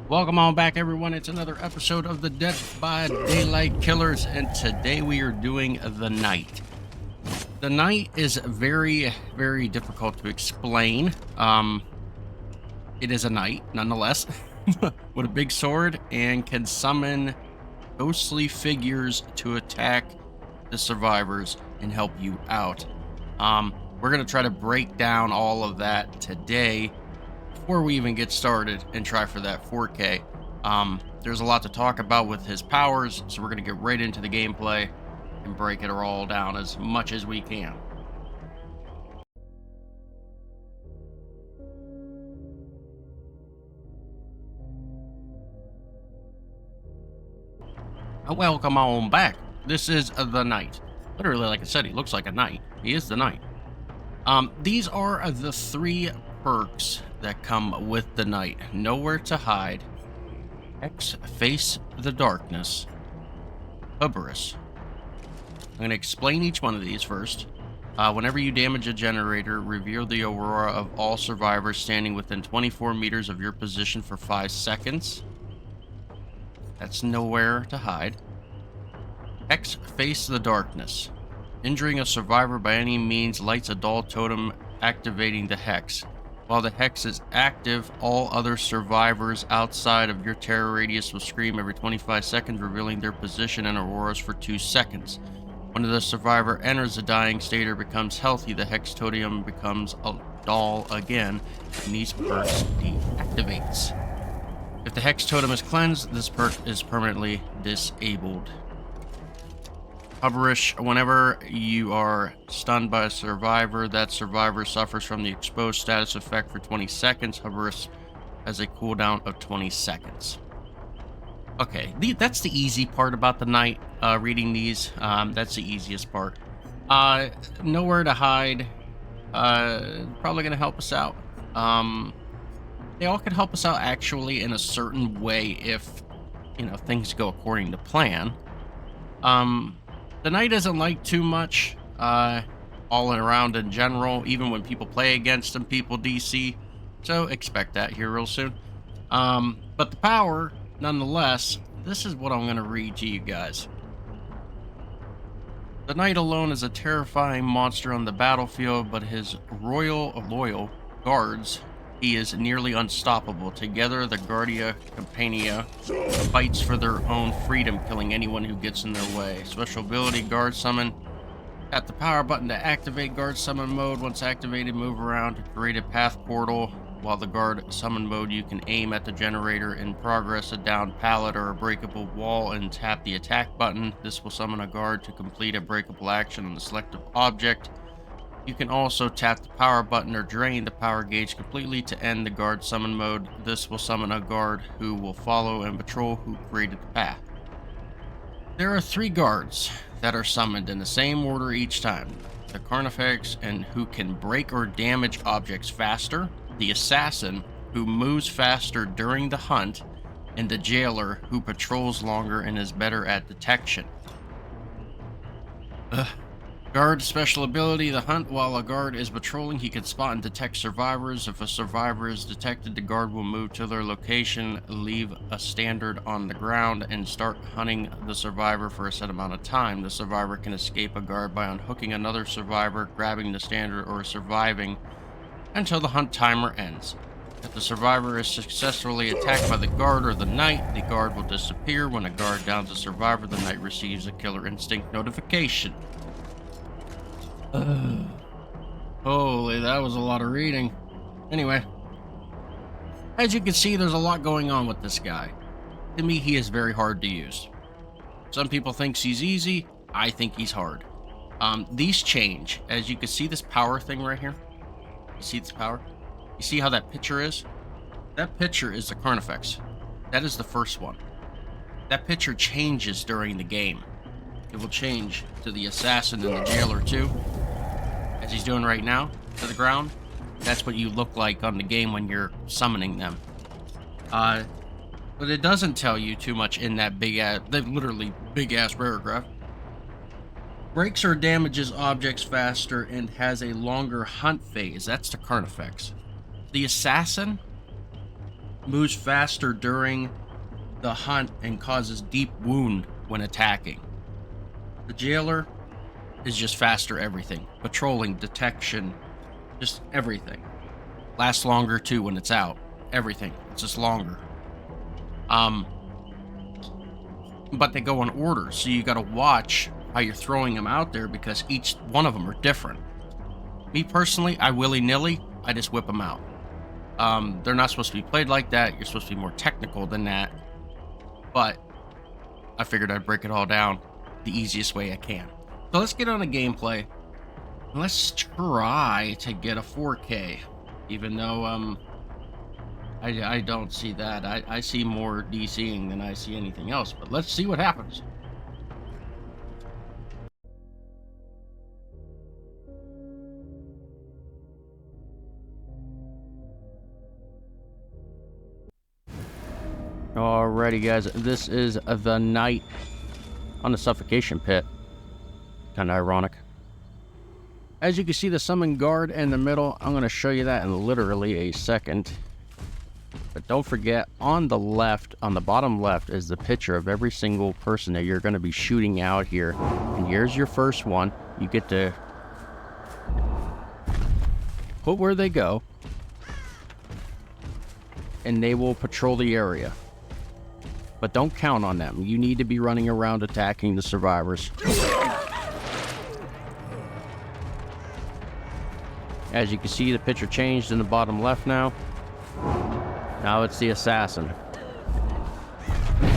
Welcome on back, everyone. It's another episode of the Dead by Daylight Killers, and today we are doing the night. The night is very, very difficult to explain. It is a knight, nonetheless, with a big sword and can summon ghostly figures to attack the survivors and help you out. We're going to try to break down all of that today before we even get started and try for that 4K. There's a lot to talk about with his powers, so we're going to get right into the gameplay and break it all down as much as we can. Welcome on back. This is the knight. Literally, like I said, he looks like a knight. He is the knight. These are the three perks that come with the knight. Nowhere to hide, face the darkness, Hubris. I'm going to explain each one of these first. Whenever you damage a generator, reveal the aurora of all survivors standing within 24 meters of your position for 5 seconds. That's nowhere to hide. Face the darkness. Injuring a survivor by any means lights a dull totem, activating the hex. While the hex is active, all other survivors outside of your terror radius will scream every 25 seconds, revealing their position and auroras for 2 seconds. When the survivor enters a dying state or becomes healthy, the hex totem becomes a dull again, and these perks deactivates. If the hex totem is cleansed, this perk is permanently disabled. Hubris, whenever you are stunned by a survivor, that survivor suffers from the exposed status effect for 20 seconds. Hubris has a cooldown of 20 seconds. Okay, that's the easy part about the night, reading these. That's the easiest part. Nowhere to hide. Probably going to help us out. They all can help us out, actually, in a certain way if, things go according to plan. The knight isn't liked too much, all around in general, even when people play against him, people DC, so expect that here real soon. But the power, nonetheless, this is what I'm going to read to you guys. The knight alone is a terrifying monster on the battlefield, but his loyal guards, he is nearly unstoppable. Together, the Guardia Campania fights for their own freedom, killing anyone who gets in their way. Special ability, Guard Summon. Tap the power button to activate Guard Summon mode. Once activated, move around to create a path portal. While the Guard Summon mode, you can aim at the generator in progress, a downed pallet, or a breakable wall, and tap the attack button. This will summon a guard to complete a breakable action on the selected object. You can also tap the power button or drain the power gauge completely to end the guard summon mode. This will summon a guard who will follow and patrol who created the path. There are 3 guards that are summoned in the same order each time. The Carnifex, and who can break or damage objects faster. The Assassin, who moves faster during the hunt. And the Jailer, who patrols longer and is better at detection. Guard special ability, the hunt. While a guard is patrolling, he can spot and detect survivors. If a survivor is detected, the guard will move to their location, leave a standard on the ground, and start hunting the survivor for a set amount of time. The survivor can escape a guard by unhooking another survivor, grabbing the standard, or surviving until the hunt timer ends. If the survivor is successfully attacked by the guard or the knight, the guard will disappear. When a guard downs a survivor, the knight receives a killer instinct notification. Holy, that was a lot of reading. Anyway, as you can see, there's a lot going on with this guy. To me, he is very hard to use. Some people think he's easy. I think he's hard. These change. As you can see, this power thing right here. You see this power? You see how that picture is? That picture is the Carnifex. That is the first one. That picture changes during the game. It will change to the Assassin and the Jailer too, as he's doing right now, to the ground. That's what you look like on the game when you're summoning them. But it doesn't tell you too much in that literally big ass paragraph. Breaks or damages objects faster and has a longer hunt phase. That's the Carnifex. The Assassin moves faster during the hunt and causes deep wound when attacking. The jailer is just faster everything. Patrolling, detection, just everything. Lasts longer too when it's out. Everything. It's just longer. But they go in order, so you gotta watch how you're throwing them out there because each one of them are different. Me personally, I willy-nilly, I just whip them out. They're not supposed to be played like that. You're supposed to be more technical than that. But I figured I'd break it all down the easiest way I can. So let's get on a gameplay. Let's try to get a 4K, even though I don't see that. I see more DCing than I see anything else, but let's see what happens. Alrighty, guys, this is the night on the suffocation pit. Kind of ironic. As you can see, the summon guard in the middle. I'm going to show you that in literally a second. But don't forget, on the left, on the bottom left, is the picture of every single person that you're going to be shooting out here. And here's your first one. You get to put where they go, and they will patrol the area. But don't count on them. You need to be running around attacking the survivors. As you can see, the picture changed in the bottom left now. Now it's the assassin. You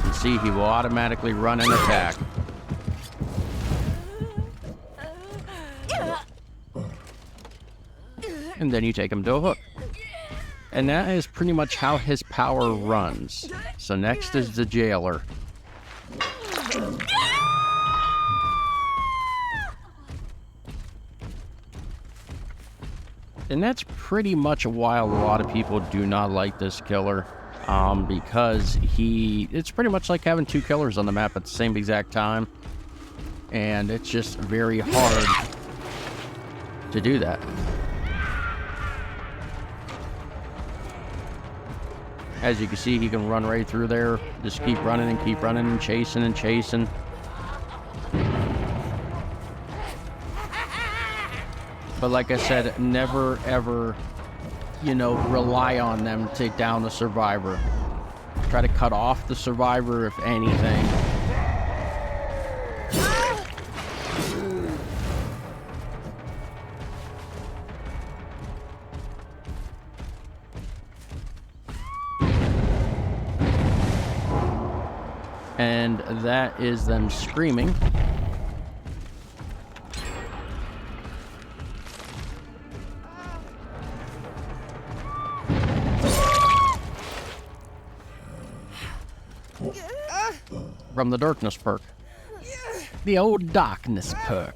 can see he will automatically run and attack. And then you take him to a hook. And that is pretty much how his power runs. So next is the jailer. And that's pretty much why a lot of people do not like this killer. Because it's pretty much like having two killers on the map at the same exact time. And it's just very hard to do that. As you can see, he can run right through there. Just keep running and chasing and chasing. But like I said, never ever, rely on them to take down the survivor. Try to cut off the survivor if anything. And that is them screaming. From the darkness perk. The old darkness perk.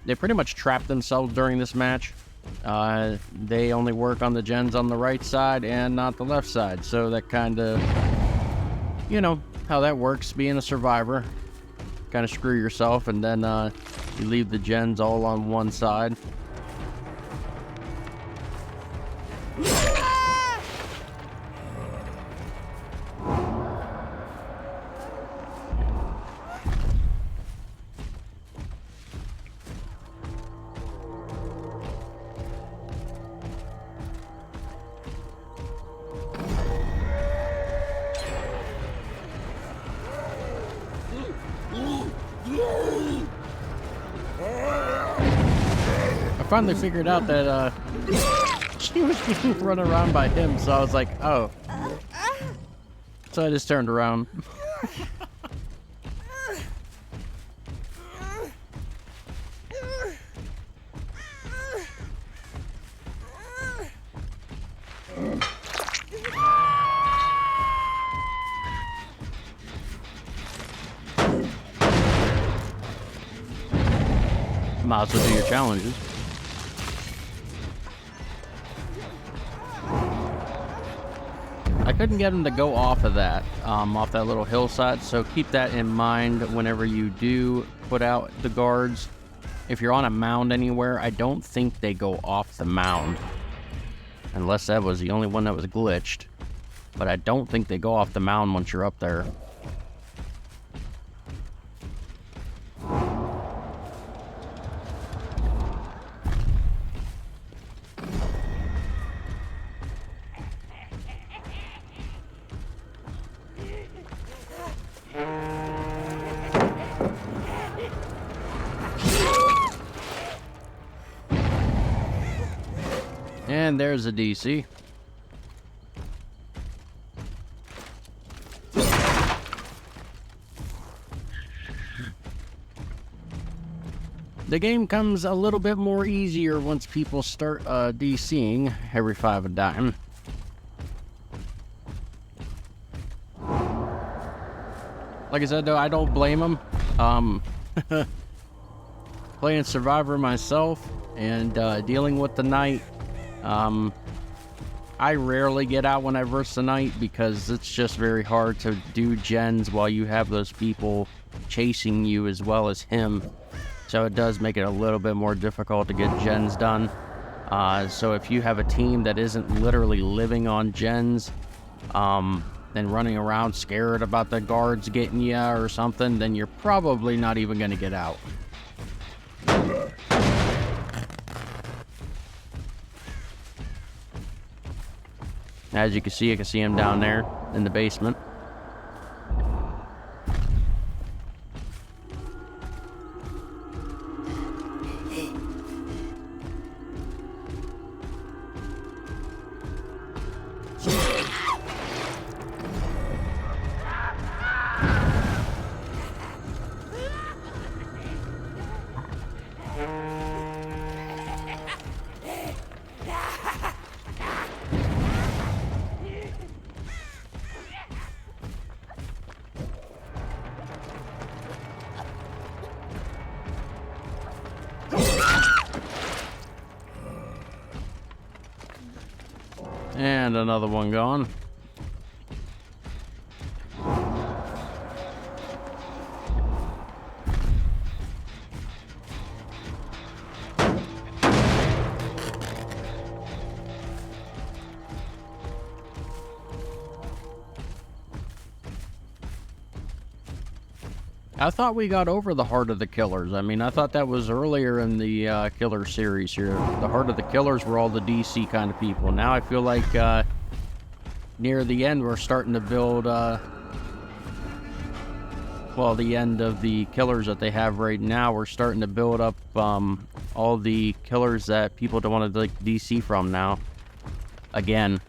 They pretty much trap themselves during this match. They only work on the gens on the right side and not the left side. So that kind of, how that works being a survivor. Kind of screw yourself, and then you leave the gens all on one side. I finally figured out that she was being run around by him, so I was like, oh. So I just turned around. Might as well do your challenges. I couldn't get him to go off of that, off that little hillside, so keep that in mind whenever you do put out the guards. If you're on a mound anywhere, I don't think they go off the mound. Unless that was the only one that was glitched. But I don't think they go off the mound once you're up there. And there's a DC. The game comes a little bit more easier once people start DCing every 5 a dime. Like I said, though, I don't blame them. Playing Survivor myself and dealing with the night. I rarely get out when I verse the night because it's just very hard to do gens while you have those people chasing you as well as him. So it does make it a little bit more difficult to get gens done. So if you have a team that isn't literally living on gens, and running around scared about the guards getting you or something, then you're probably not even going to get out. As you can see, I can see him down there in the basement. And another one gone. I thought we got over the Heart of the Killers. I mean, I thought that was earlier in the Killer series here. The Heart of the Killers were all the DC kind of people. Now I feel like near the end we're starting to build, well, the end of the killers that they have right now, we're starting to build up all the killers that people don't want to like DC from now. Again.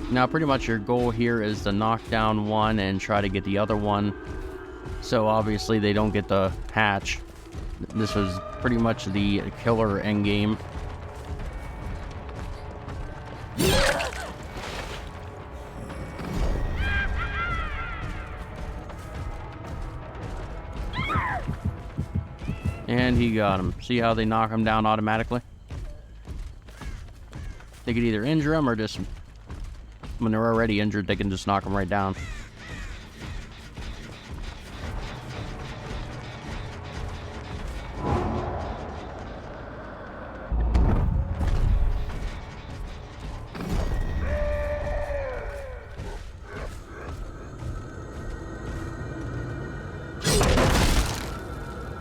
Now, pretty much your goal here is to knock down one and try to get the other one. So obviously they don't get the hatch. This was pretty much the killer endgame. And he got him. See how they knock him down automatically? They could either injure him or just... when they're already injured, they can just knock them right down.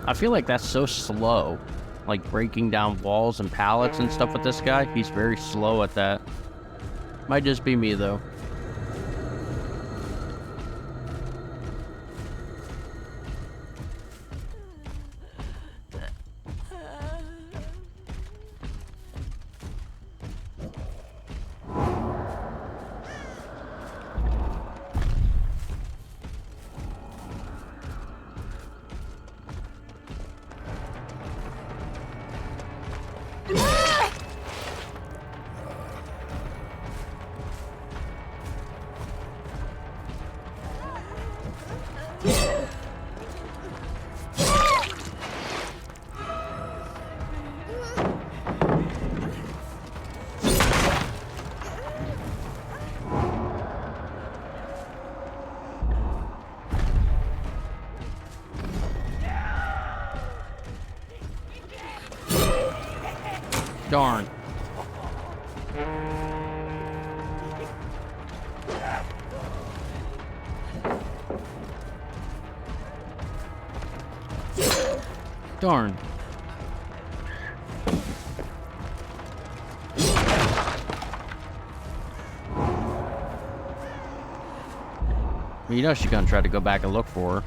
I feel like that's so slow. Like breaking down walls and pallets and stuff with this guy. He's very slow at that. Might just be me, though. Darn. Darn. You know she's gonna try to go back and look for her.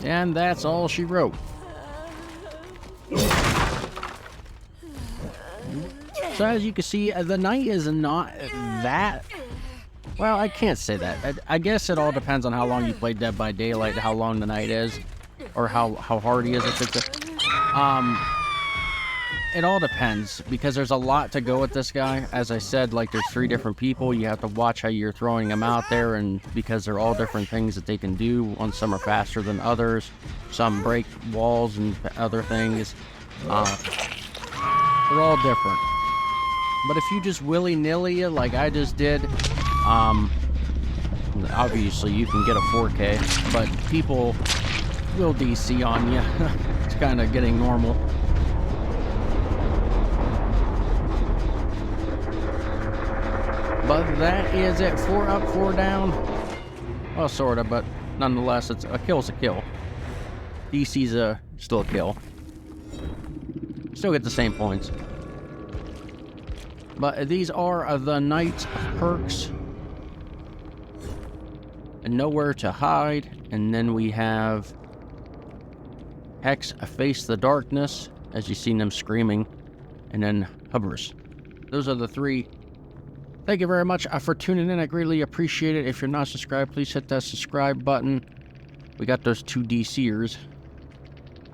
And that's all she wrote. So as you can see, the night is not that... Well, I can't say that. I guess it all depends on how long you play Dead by Daylight, how long the night is, or how hard he is. It all depends, because there's a lot to go with this guy. As I said, like, there's 3 different people. You have to watch how you're throwing them out there, and because they're all different things that they can do. Some are faster than others. Some break walls and other things. They're all different. But if you just willy-nilly it, like I just did, obviously you can get a 4K, but people will DC on you. It's kind of getting normal. But that is it. 4 up, 4 down. Well, sort of, but nonetheless, it's a kill's a kill. DC's still a kill. Still get the same points. But these are the Knight's perks. And Nowhere to Hide. And then we have Hex, Face the Darkness, as you've seen them screaming. And then Hovers. Those are the 3. Thank you very much for tuning in. I greatly appreciate it. If you're not subscribed, please hit that subscribe button. We got those 2 DCers.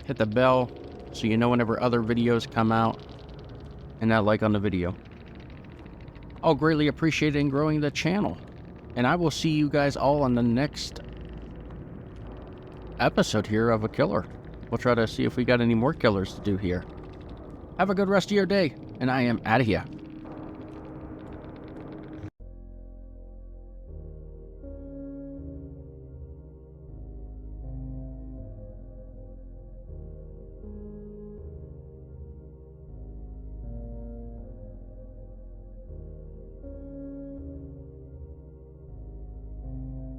Hit the bell so you know whenever other videos come out. And that like on the video. I'll greatly appreciate it in growing the channel. And I will see you guys all on the next episode here of A Killer. We'll try to see if we got any more killers to do here. Have a good rest of your day. And I am out of here.